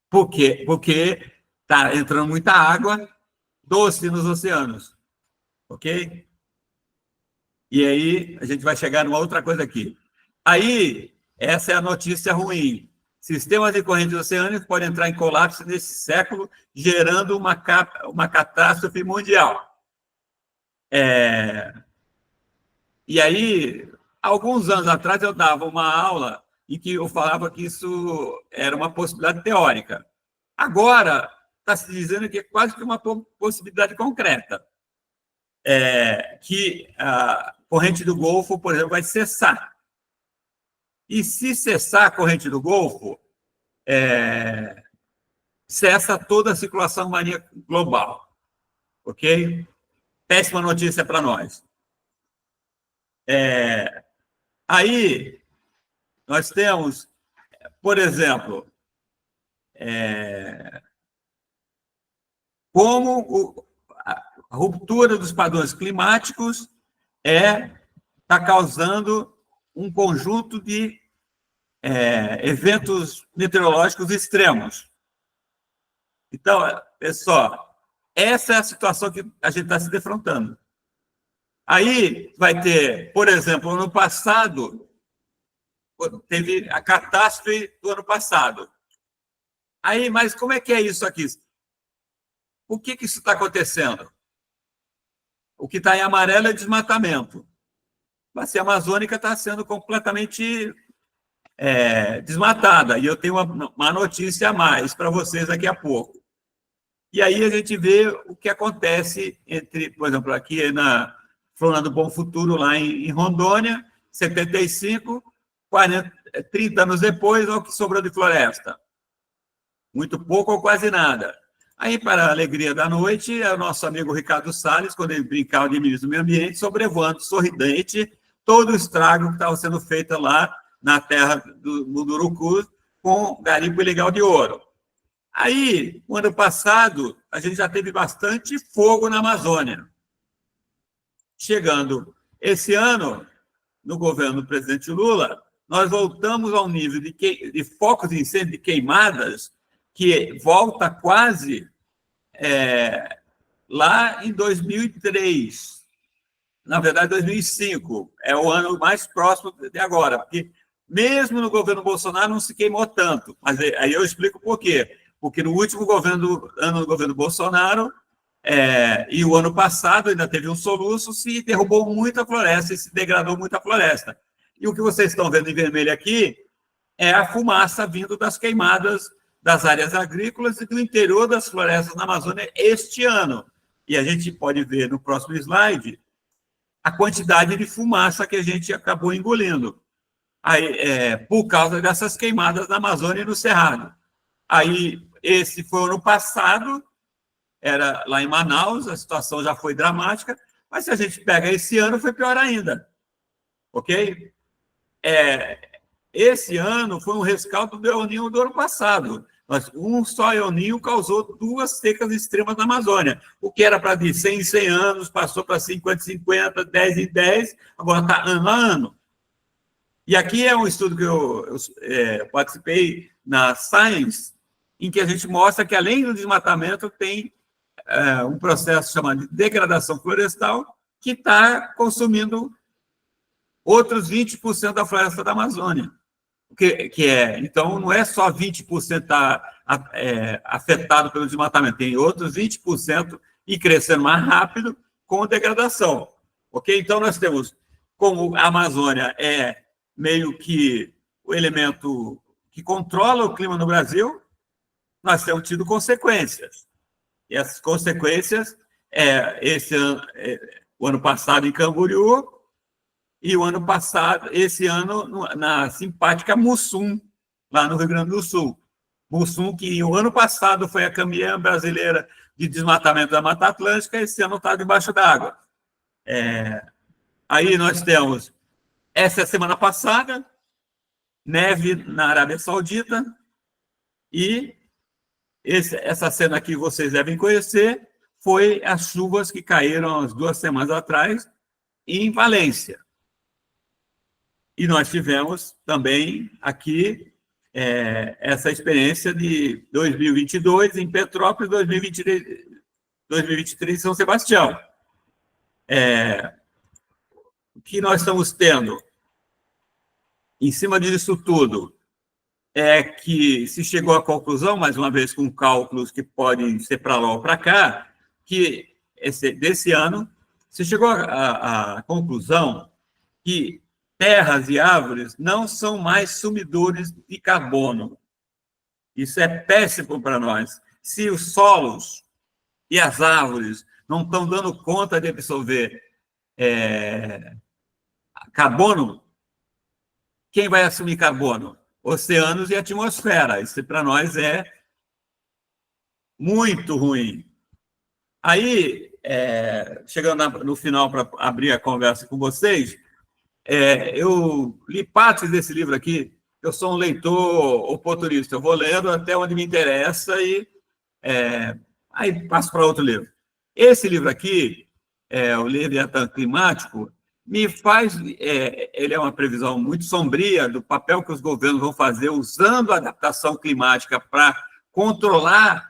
Por quê? Porque está entrando muita água doce nos oceanos. Ok? E aí a gente vai chegar numa outra coisa aqui. Aí, essa é a notícia ruim. Sistemas de correntes oceânicas podem entrar em colapso nesse século, gerando uma catástrofe mundial. E aí, alguns anos atrás, eu dava uma aula em que eu falava que isso era uma possibilidade teórica. Agora, está se dizendo que é quase que uma possibilidade concreta. Que a corrente do Golfo, por exemplo, vai cessar. E se cessar a corrente do Golfo, cessa toda a circulação marinha global. Ok? Péssima notícia para nós. Aí, nós temos, por exemplo, como a ruptura dos padrões climáticos está causando um conjunto de eventos meteorológicos extremos. Então, pessoal, essa é a situação que a gente está se defrontando. Aí vai ter, por exemplo, ano passado, teve a catástrofe do ano passado. Aí, mas como é que é isso aqui? Por que isso está acontecendo? O que está em amarelo é desmatamento. A bacia amazônica está sendo completamente desmatada. E eu tenho uma notícia a mais para vocês daqui a pouco. E aí a gente vê o que acontece entre, por exemplo, aqui na Flora do Bom Futuro, lá em Rondônia, 75, 30 anos depois, olha o que sobrou de floresta. Muito pouco ou quase nada. Aí, para a alegria da noite, é o nosso amigo Ricardo Salles, quando ele brincava de ministro do Meio Ambiente, sobrevoando sorridente todo o estrago que estava sendo feito lá na terra do Munduruku com garimpo ilegal de ouro. Aí, no ano passado, a gente já teve bastante fogo na Amazônia. Chegando esse ano, no governo do presidente Lula, nós voltamos ao nível de focos de incêndio, de queimadas, que volta quase lá em 2003. Na verdade, 2005 é o ano mais próximo de agora, porque mesmo no governo Bolsonaro não se queimou tanto. Mas aí eu explico por quê. porque no último ano do governo Bolsonaro, e o ano passado ainda teve um soluço, se derrubou muita floresta e se degradou muita floresta. E o que vocês estão vendo em vermelho aqui é a fumaça vindo das queimadas das áreas agrícolas e do interior das florestas na Amazônia este ano. E a gente pode ver no próximo slide a quantidade de fumaça que a gente acabou engolindo, aí, por causa dessas queimadas na Amazônia e no Cerrado. Aí, esse foi o ano passado, era lá em Manaus, a situação já foi dramática, mas se a gente pega esse ano, foi pior ainda, ok? Esse ano foi um rescaldo do El Niño do ano passado. Um só El Niño causou 2 secas extremas na Amazônia. O que era para de 100 em 100 anos, passou para 50 em 50, 10 em 10, agora está ano a ano. E aqui é um estudo que eu participei na Science, em que a gente mostra que, além do desmatamento, tem um processo chamado de degradação florestal que está consumindo outros 20% da floresta da Amazônia. Então, não é só 20% afetado pelo desmatamento, tem outros 20% e crescendo mais rápido com degradação. Ok? Então, nós temos, como a Amazônia é meio que o elemento que controla o clima no Brasil, nós temos tido consequências. E essas consequências, o ano passado em Camboriú, e o ano passado, esse ano, na simpática Mussum, lá no Rio Grande do Sul. Mussum, que o ano passado foi a campeã brasileira de desmatamento da Mata Atlântica, esse ano está debaixo d'água. Aí nós temos, essa semana passada, neve na Arábia Saudita, e essa cena aqui vocês devem conhecer, foi as chuvas que caíram as 2 semanas atrás em Valência. E nós tivemos também aqui essa experiência de 2022 em Petrópolis, 2023 em São Sebastião. O que nós estamos tendo em cima disso tudo é que se chegou à conclusão, mais uma vez com cálculos que podem ser para lá ou para cá, que desse ano se chegou à conclusão que terras e árvores não são mais sumidores de carbono. Isso é péssimo para nós. Se os solos e as árvores não estão dando conta de absorver carbono, quem vai assumir carbono? Oceanos e atmosfera. Isso para nós é muito ruim. Aí, chegando no final para abrir a conversa com vocês, eu li partes desse livro aqui. Eu sou um leitor oportunista, eu vou lendo até onde me interessa e aí passo para outro livro. Esse livro aqui, o Leviatã Climático, me faz... ele é uma previsão muito sombria do papel que os governos vão fazer usando a adaptação climática para controlar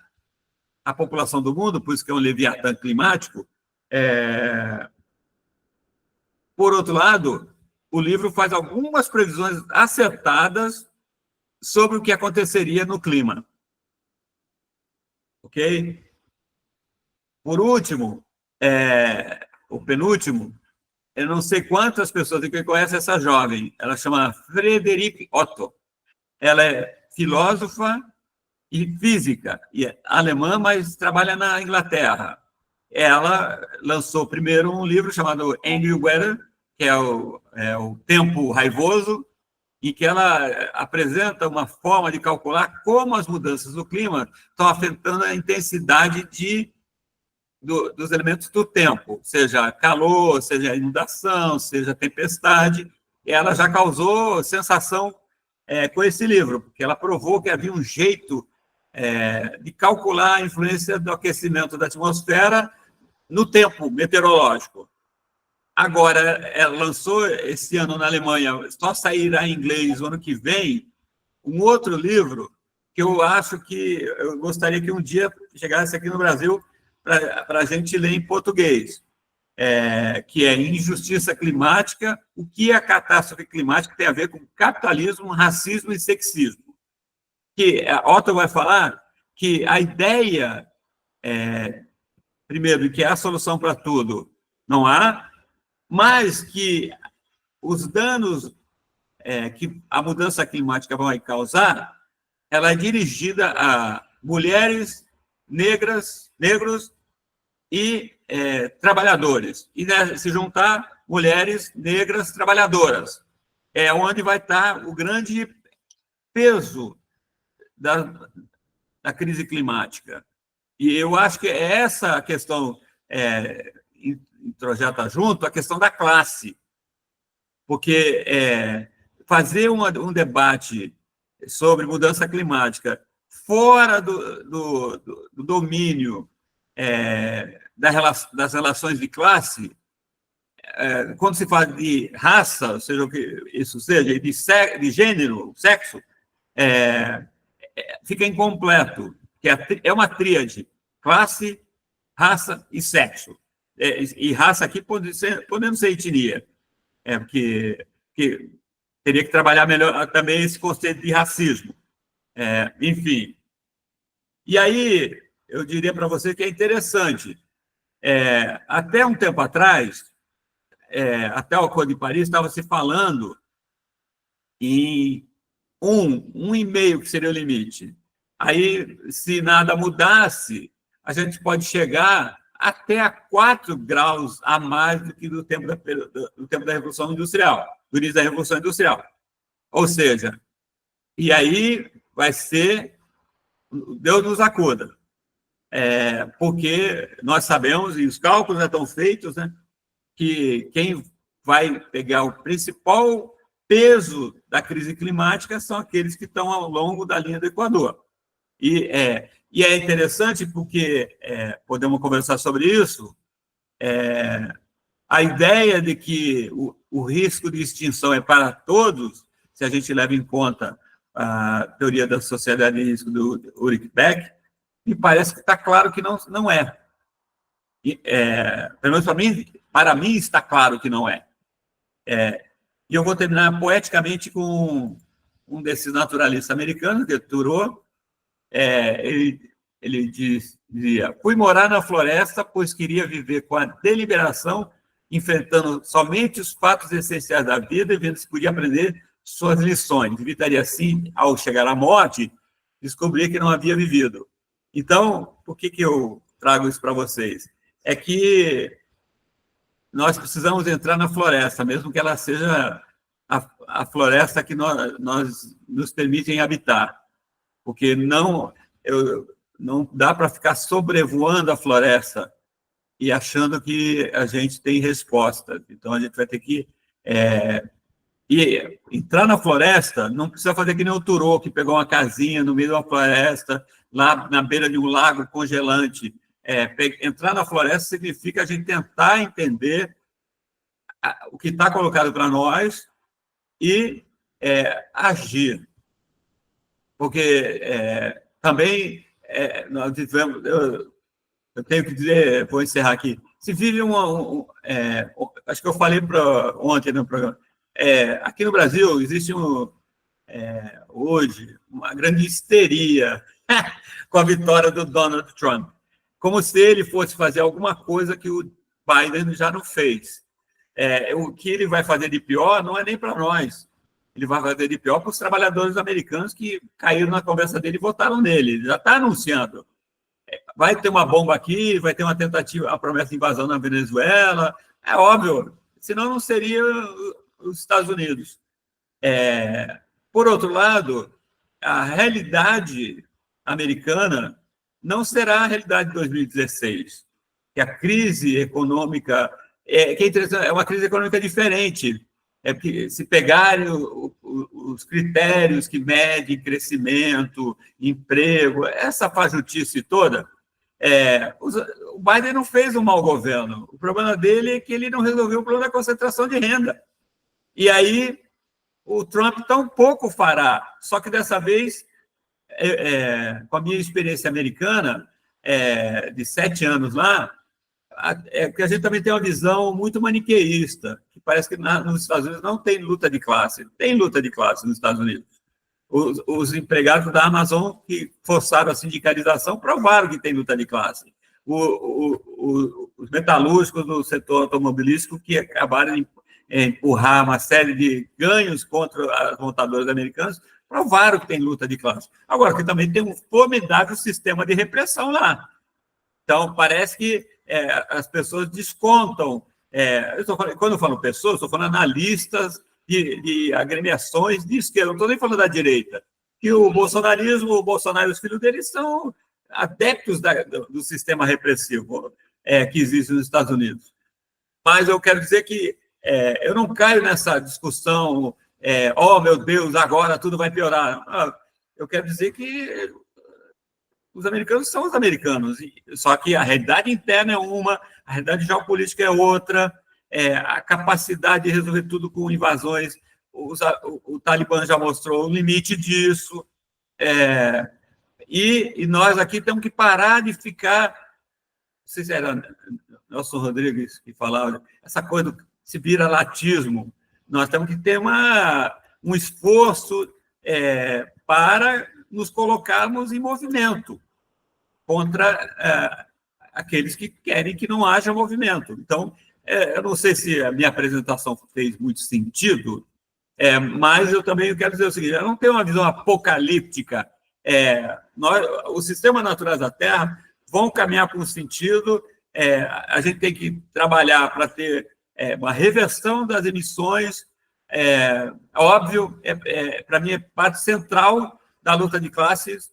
a população do mundo, por isso que é um Leviatã Climático. Por outro lado, o livro faz algumas previsões acertadas sobre o que aconteceria no clima. Ok? Por último, o penúltimo, eu não sei quantas pessoas aqui conhecem essa jovem, ela chama Friederike Otto. Ela é filósofa e física, e é alemã, mas trabalha na Inglaterra. Ela lançou primeiro um livro chamado Angry Weather, que é o tempo raivoso, em que ela apresenta uma forma de calcular como as mudanças do clima estão afetando a intensidade dos elementos do tempo, seja calor, seja inundação, seja tempestade. E ela já causou sensação com esse livro, porque ela provou que havia um jeito de calcular a influência do aquecimento da atmosfera no tempo meteorológico. Agora, ela lançou esse ano na Alemanha, só sairá em inglês o ano que vem, um outro livro que eu acho que eu gostaria que um dia chegasse aqui no Brasil para a gente ler em português, que é Injustiça Climática, o que a catástrofe climática tem a ver com capitalismo, racismo e sexismo. Que a Otto vai falar que a ideia, primeiro, que a solução para tudo não há, mas que os danos que a mudança climática vai causar, ela é dirigida a mulheres, negros e trabalhadores. E, né, se juntar mulheres negras trabalhadoras, é onde vai estar o grande peso da crise climática. E eu acho que essa questão introjeta junto a questão da classe, porque fazer um debate sobre mudança climática fora do domínio das relações de classe, quando se fala de raça, seja o que isso seja, de gênero, sexo, fica incompleto, que é uma tríade: classe, raça e sexo. E raça aqui podendo ser etnia, porque teria que trabalhar melhor também esse conceito de racismo. Enfim. E aí, eu diria para você que é interessante. Até um tempo atrás, até o Acordo de Paris, estava se falando em 1,5 que seria o limite. Aí, se nada mudasse, a gente pode chegar até a 4 graus a mais do que do tempo da Revolução Industrial, do início da Revolução Industrial. Ou seja, e aí vai ser Deus nos acuda, porque nós sabemos, e os cálculos já estão feitos, né, que quem vai pegar o principal peso da crise climática são aqueles que estão ao longo da linha do Equador. E é interessante porque, podemos conversar sobre isso, a ideia de que o risco de extinção é para todos, se a gente leva em conta a teoria da sociedade de risco do Ulrich Beck, me parece que está claro que não é. Pelo menos para mim está claro que não é. E eu vou terminar poeticamente com um desses naturalistas americanos, que é Thoreau. Ele dizia: fui morar na floresta, pois queria viver com a deliberação, enfrentando somente os fatos essenciais da vida e vendo se podia aprender suas lições. Evitaria, assim, ao chegar à morte, descobrir que não havia vivido. Então, por que eu trago isso para vocês? É que nós precisamos entrar na floresta, mesmo que ela seja a floresta que nós nos permitem habitar, porque não dá para ficar sobrevoando a floresta e achando que a gente tem resposta. Então, a gente vai ter que entrar na floresta. Não precisa fazer que nem o Thoreau, que pegou uma casinha no meio de uma floresta, lá na beira de um lago congelante. Entrar na floresta significa a gente tentar entender o que está colocado para nós e agir. Porque também nós tivemos... Eu tenho que dizer, vou encerrar aqui, se vive acho que eu falei ontem no programa, aqui no Brasil existe hoje uma grande histeria com a vitória do Donald Trump, como se ele fosse fazer alguma coisa que o Biden já não fez. O que ele vai fazer de pior não é nem para nós, ele vai fazer de pior para os trabalhadores americanos que caíram na conversa dele e votaram nele. Ele já está anunciando. Vai ter uma bomba aqui, vai ter uma tentativa, a promessa de invasão na Venezuela. É óbvio, senão não seria os Estados Unidos. Por outro lado, a realidade americana não será a realidade de 2016, que a crise econômica, que é interessante, é uma crise econômica diferente. Porque se pegarem os critérios que medem crescimento, emprego, essa fajutice toda, o Biden não fez um mau governo. O problema dele é que ele não resolveu o problema da concentração de renda. E aí o Trump tampouco fará. Só que dessa vez, com a minha experiência americana, de 7 anos lá, que a gente também tem uma visão muito maniqueísta, que parece que nos Estados Unidos não tem luta de classe. Tem luta de classe nos Estados Unidos. Os empregados da Amazon que forçaram a sindicalização provaram que tem luta de classe. Os metalúrgicos do setor automobilístico que acabaram de empurrar uma série de ganhos contra as montadoras americanas provaram que tem luta de classe. Agora, que também tem um formidável sistema de repressão lá. Então, parece que as pessoas descontam. Quando eu falo pessoas, estou falando analistas de agremiações de esquerda, não estou nem falando da direita. Que o bolsonarismo, o Bolsonaro e os filhos dele são adeptos do sistema repressivo que existe nos Estados Unidos. Mas eu quero dizer que eu não caio nessa discussão, oh, meu Deus, agora tudo vai piorar. Eu quero dizer que os americanos são os americanos, só que a realidade interna é uma, a realidade geopolítica é outra, a capacidade de resolver tudo com invasões, o Talibã já mostrou o limite disso, e nós aqui temos que parar de ficar, não sei se era Nelson Rodrigues que falava, essa coisa esse viralatismo, nós temos que ter um esforço para nos colocarmos em movimento contra aqueles que querem que não haja movimento. Então, eu não sei se a minha apresentação fez muito sentido, mas eu também quero dizer o seguinte, eu não tenho uma visão apocalíptica. Os sistemas naturais da Terra vão caminhar para um sentido, a gente tem que trabalhar para ter uma reversão das emissões, óbvio, para mim é parte central da luta de classes,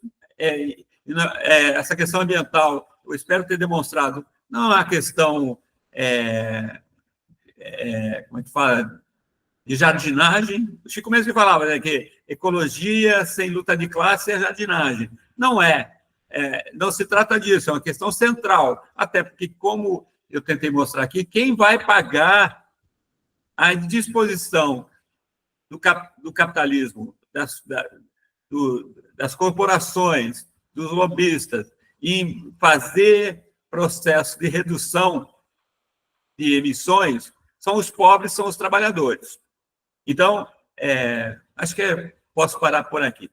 essa questão ambiental, eu espero ter demonstrado, não é uma questão, como é que fala, de jardinagem. O Chico mesmo que falava que ecologia sem luta de classe é jardinagem. Não é. Não se trata disso, é uma questão central, até porque, como eu tentei mostrar aqui, quem vai pagar a disposição do capitalismo, das corporações, dos lobistas, em fazer processo de redução de emissões, são os pobres, são os trabalhadores. Então, acho que posso parar por aqui.